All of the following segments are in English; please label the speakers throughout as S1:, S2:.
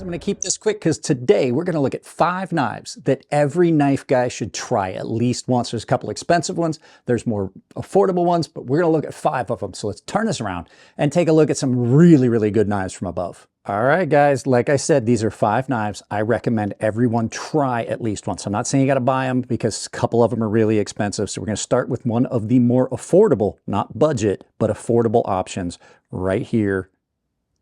S1: I'm going to keep this quick because today we're going to look at 5 knives that every knife guy should try at least once. There's a couple expensive ones, there's more affordable ones, but we're going to look at 5 of them. So let's turn this around and take a look at some really, really good knives from above. All right, guys, like I said, these are 5 knives I recommend everyone try at least once. I'm not saying you got to buy them because a couple of them are really expensive. So we're going to start with one of the more affordable, not budget, but affordable options right here.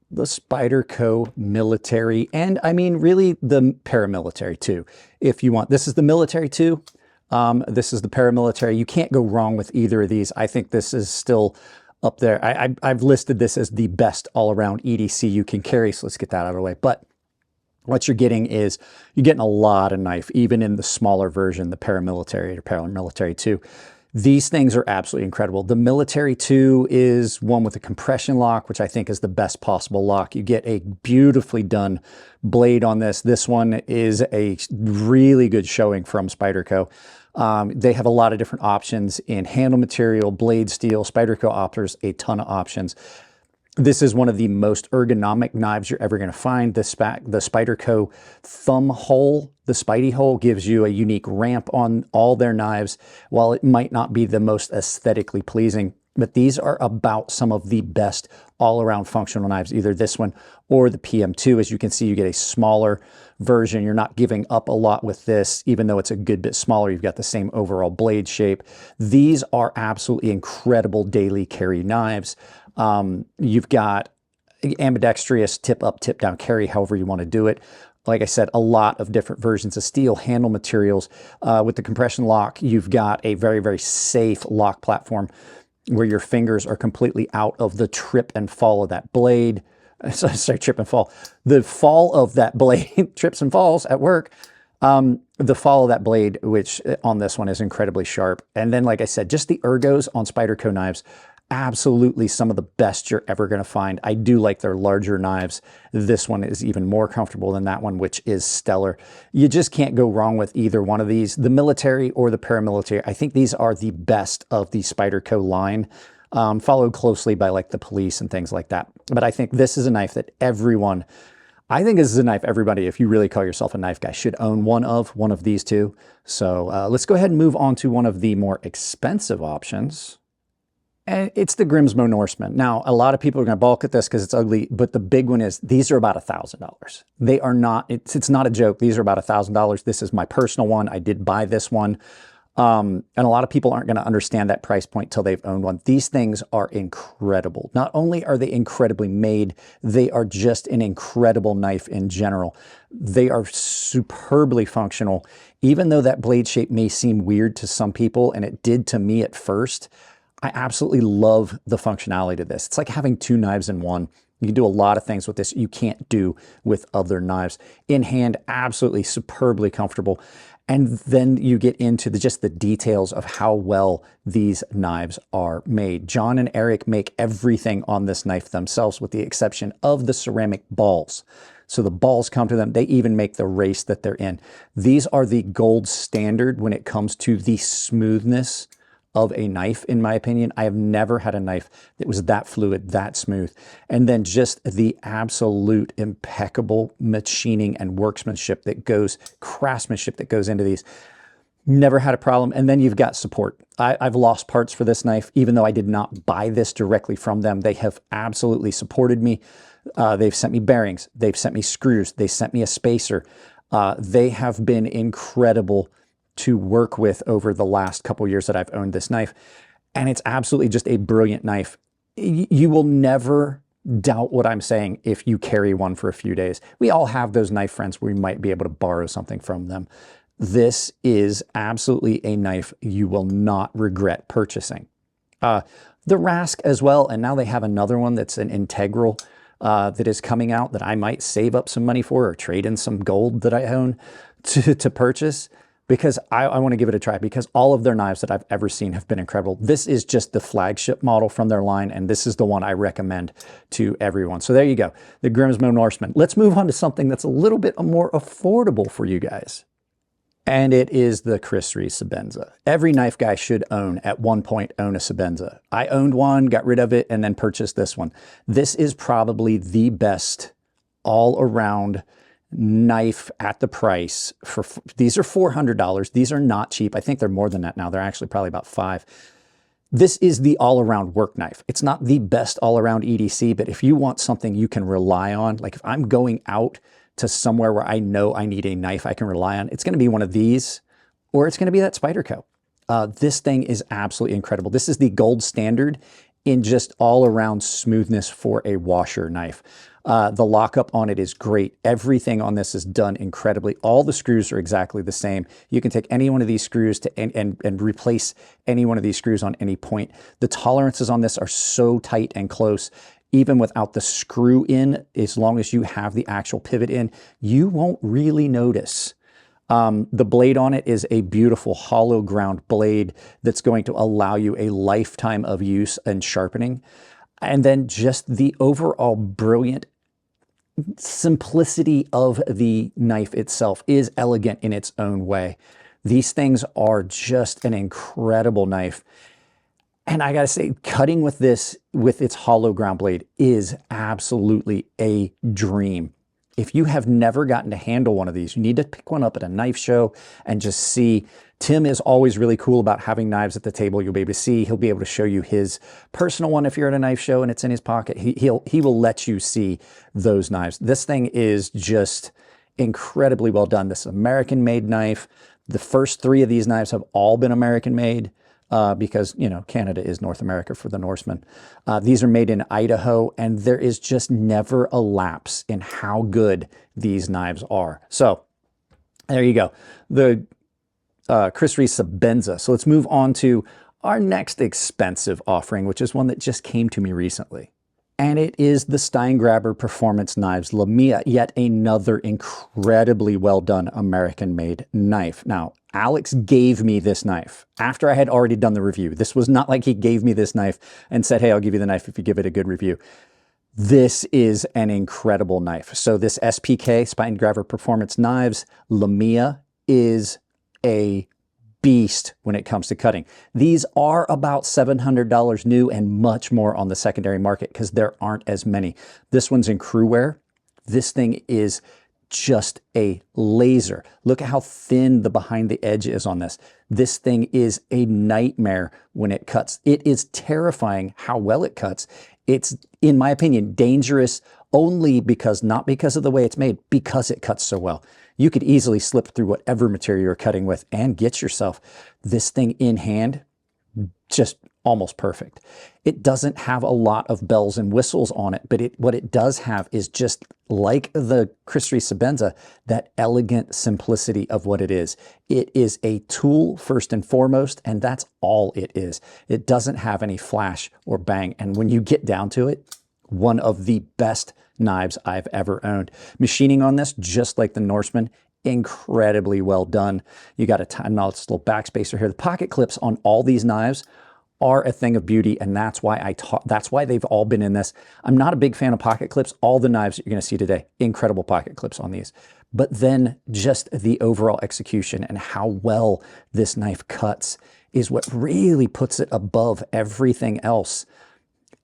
S1: The Spyderco Military, and I mean really the paramilitary too. If you want, this is the military too. This is the paramilitary. You can't go wrong with either of these. I think this is still up there. I've listed this as the best all-around EDC you can carry. So let's get that out of the way. But what you're getting is you're getting a lot of knife, even in the smaller version, the paramilitary or paramilitary 2. These things are absolutely incredible. The Military 2 is one with a compression lock, which I think is the best possible lock. You get a beautifully done blade on this. This one is a really good showing from Spyderco. They have a lot of different options in handle material, blade steel. Spyderco offers a ton of options. This is one of the most ergonomic knives you're ever going to find. The Spyderco thumb hole, the Spidey hole, gives you a unique ramp on all their knives. While it might not be the most aesthetically pleasing, but these are about some of the best all-around functional knives, either this one or the PM2. As you can see, you get a smaller version. You're not giving up a lot with this, even though it's a good bit smaller. You've got the same overall blade shape. These are absolutely incredible daily carry knives. You've got ambidextrous tip up, tip down carry, however you want to do it. Like I said, a lot of different versions of steel handle materials. With the compression lock, you've got a very, very safe lock platform where your fingers are completely out of the trip and fall of that blade. Sorry, trip and fall. The fall of that blade, trips and falls at work. The fall of that blade, which on this one is incredibly sharp. And then, like I said, just the ergos on Spyderco knives, absolutely some of the best you're ever going to find. I do like their larger knives. This one is even more comfortable than that one, which is stellar. You just can't go wrong with either one of these, the military or the paramilitary. I think these are the best of the Spyderco line, followed closely by like the police and things like that. But I think this is a knife that everyone, I think this is a knife everybody, if you really call yourself a knife guy, should own one of these two. So let's go ahead and move on to one of the more expensive options. And it's the Grimsmo Norseman. Now, a lot of people are going to balk at this because it's ugly, but the big one is these are about $1,000. They are not, it's not a joke. These are about $1,000. This is my personal one. I did buy this one. And a lot of people aren't going to understand that price point till they've owned one. These things are incredible. Not only are they incredibly made, they are just an incredible knife in general. They are superbly functional. Even though that blade shape may seem weird to some people, and it did to me at first, I absolutely love the functionality of this. It's like having 2 knives in one. You can do a lot of things with this you can't do with other knives. In hand, absolutely superbly comfortable. And then you get into just the details of how well these knives are made. John and Eric make everything on this knife themselves with the exception of the ceramic balls. So the balls come to them. They even make the race that they're in. These are the gold standard when it comes to the smoothness of a knife, in my opinion. I have never had a knife that was that fluid, that smooth. And then just the absolute impeccable machining and workmanship that goes, craftsmanship that goes into these. Never had a problem. And then you've got support. I've lost parts for this knife, even though I did not buy this directly from them. They have absolutely supported me. They've sent me bearings. They've sent me screws. They sent me a spacer. They have been incredible to work with over the last couple years that I've owned this knife. And it's absolutely just a brilliant knife. You will never doubt what I'm saying if you carry one for a few days. We all have those knife friends where we might be able to borrow something from them. This is absolutely a knife you will not regret purchasing. The Rask as well, and now they have another one that's an integral that is coming out that I might save up some money for or trade in some gold that I own to purchase. Because I want to give it a try, because all of their knives that I've ever seen have been incredible. This is just the flagship model from their line, and this is the one I recommend to everyone. So there you go, the Grimsmo Norseman. Let's move on to something that's a little bit more affordable for you guys. And it is the Chris Reeve Sebenza. Every knife guy should own, at one point, own a Sebenza. I owned one, got rid of it, and then purchased this one. This is probably the best all-around knife at the price for, these are $400. These are not cheap. I think they're more than that now. They're actually probably about $5. This is the all-around work knife. It's not the best all-around EDC, but if you want something you can rely on, like if I'm going out to somewhere where I know I need a knife I can rely on, it's going to be one of these, or it's going to be that Spyderco. This thing is absolutely incredible. This is the gold standard in just all-around smoothness for a washer knife. The lockup on it is great. Everything on this is done incredibly. All the screws are exactly the same. You can take any one of these screws to and replace any one of these screws on any point. The tolerances on this are so tight and close. Even without the screw in, as long as you have the actual pivot in, you won't really notice. The blade on it is a beautiful hollow ground blade that's going to allow you a lifetime of use and sharpening. And then just the overall brilliant simplicity of the knife itself is elegant in its own way. These things are just an incredible knife. And I gotta say, cutting with this, with its hollow ground blade, is absolutely a dream. If you have never gotten to handle one of these, you need to pick one up at a knife show and just see. Tim is always really cool about having knives at the table. You'll be able to see. He'll be able to show you his personal one if you're at a knife show and it's in his pocket. He will let you see those knives. This thing is just incredibly well done. This American-made knife. The first 3 of these knives have all been American-made. Because, you know, Canada is North America for the Norseman. These are made in Idaho, and there is just never a lapse in how good these knives are. So there you go. The Chris Reeve Sebenza. So let's move on to our next expensive offering, which is one that just came to me recently. And it is the Steingraber Performance Knives Lamia, yet another incredibly well done American-made knife. Now, Alex gave me this knife after I had already done the review. This was not like he gave me this knife and said, hey, I'll give you the knife if you give it a good review. This is an incredible knife. So this SPK, Spyderco Performance Knives Lamia, is a beast when it comes to cutting. These are about $700 new and much more on the secondary market because there aren't as many. This one's in crew wear. This thing is just a laser. Look at how thin the behind the edge is on this. This thing is a nightmare when it cuts. It is terrifying how well it cuts. It's, in my opinion, dangerous only because, not because of the way it's made, because it cuts so well. You could easily slip through whatever material you're cutting with and get yourself this thing in hand, just almost perfect. It doesn't have a lot of bells and whistles on it, but what it does have is, just like the Chris Reeve Sebenza, that elegant simplicity of what it is. It is a tool first and foremost, and that's all it is. It doesn't have any flash or bang, and when you get down to it, one of the best knives I've ever owned. Machining on this, just like the Norseman, incredibly well done. You got a nice little backspacer here. The pocket clips on all these knives are a thing of beauty, and that's why that's why they've all been in this. I'm not a big fan of pocket clips. All the knives that you're going to see today, incredible pocket clips on these. But then just the overall execution and how well this knife cuts is what really puts it above everything else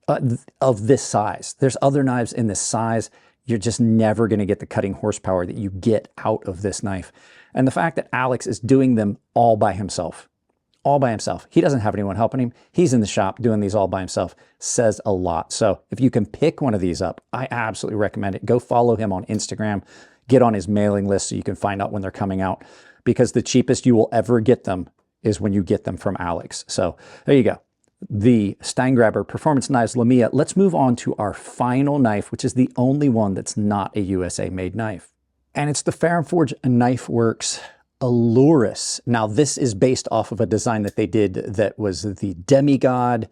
S1: of this size. There's other knives in this size. You're just never going to get the cutting horsepower that you get out of this knife. And the fact that Alex is doing them all by himself, he doesn't have anyone helping him. He's in the shop doing these all by himself, says a lot. So if you can pick one of these up, I absolutely recommend it. Go follow him on Instagram, get on his mailing list so you can find out when they're coming out, because the cheapest you will ever get them is when you get them from Alex. So there you go. The Steingraber Performance Knives Lamia. Let's move on to our final knife, which is the only one that's not a USA-made knife. And it's the Farrenforge Knife Works Aluris. Now, this is based off of a design that they did that was the Demigod,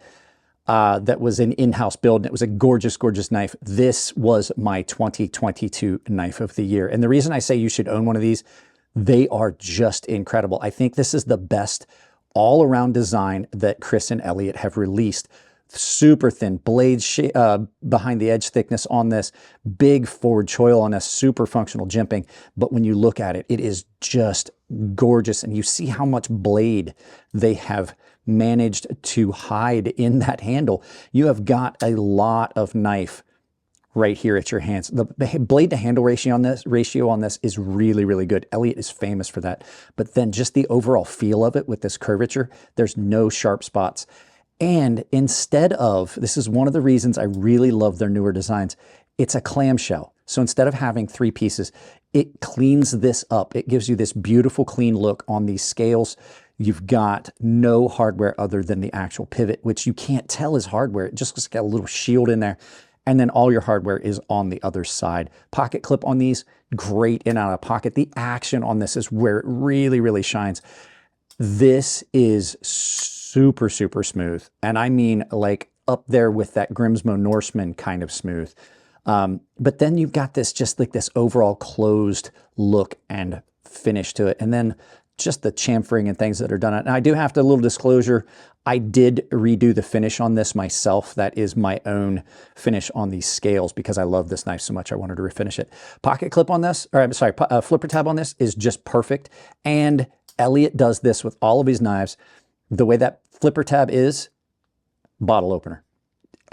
S1: that was an in-house build, and it was a gorgeous, gorgeous knife. This was my 2022 knife of the year. And the reason I say you should own one of these, they are just incredible. I think this is the best all-around design that Chris and Elliot have released. Super thin blade behind the edge thickness on this, big forward choil on this, super functional jimping. But when you look at it, it is just gorgeous, and you see how much blade they have managed to hide in that handle. You have got a lot of knife right here at your hands. The blade to handle ratio on this is really, really good. Elliot is famous for that. But then just the overall feel of it with this curvature, there's no sharp spots. And instead of, this is one of the reasons I really love their newer designs, it's a clamshell. So instead of having 3 pieces, it cleans this up. It gives you this beautiful clean look on these scales. You've got no hardware other than the actual pivot, which you can't tell is hardware. It just got a little shield in there. And then all your hardware is on the other side. Pocket clip on these, great in and out of pocket. The action on this is where it really, really shines. This is super, super smooth. And I mean like up there with that Grimsmo Norseman kind of smooth. But then you've got this, just like this overall closed look and finish to it. And then just the chamfering and things that are done. And I do have to, a little disclosure, I did redo the finish on this myself. That is my own finish on these scales because I love this knife so much I wanted to refinish it. Pocket clip on this, or I'm sorry, flipper tab on this is just perfect. And Elliot does this with all of his knives. The way that flipper tab is, bottle opener.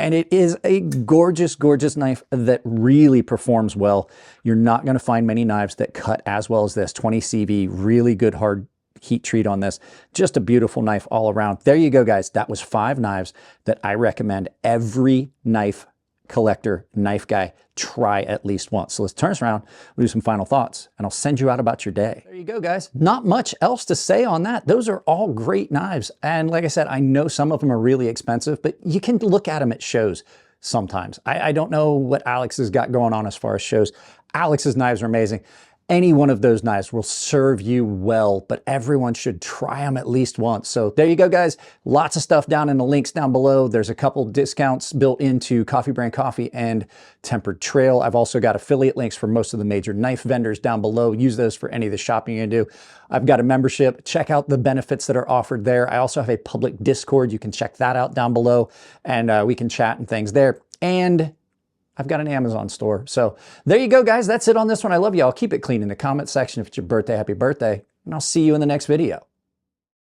S1: And it is a gorgeous, gorgeous knife that really performs well. You're not going to find many knives that cut as well as this. 20 CV, really good hard heat treat on this. Just a beautiful knife all around. There you go, guys. That was 5 knives that I recommend every knife collector, knife guy, try at least once. So let's turn this around, we'll do some final thoughts, and I'll send you out about your day. There you go, guys. Not much else to say on that. Those are all great knives. And like I said, I know some of them are really expensive, but you can look at them at shows sometimes. I don't know what Alex has got going on as far as shows. Alex's knives are amazing. Any one of those knives will serve you well, but everyone should try them at least once. So there you go, guys. Lots of stuff down in the links down below. There's a couple discounts built into Coffee Brand Coffee and Tempered Trail. I've also got affiliate links for most of the major knife vendors down below. Use those for any of the shopping you do. I've got a membership. Check out the benefits that are offered there. I also have a public Discord. You can check that out down below, and we can chat and things there. And I've got an Amazon store. So there you go, guys. That's it on this one. I love you. I'll keep it clean in the comment section. If it's your birthday, happy birthday. And I'll see you in the next video.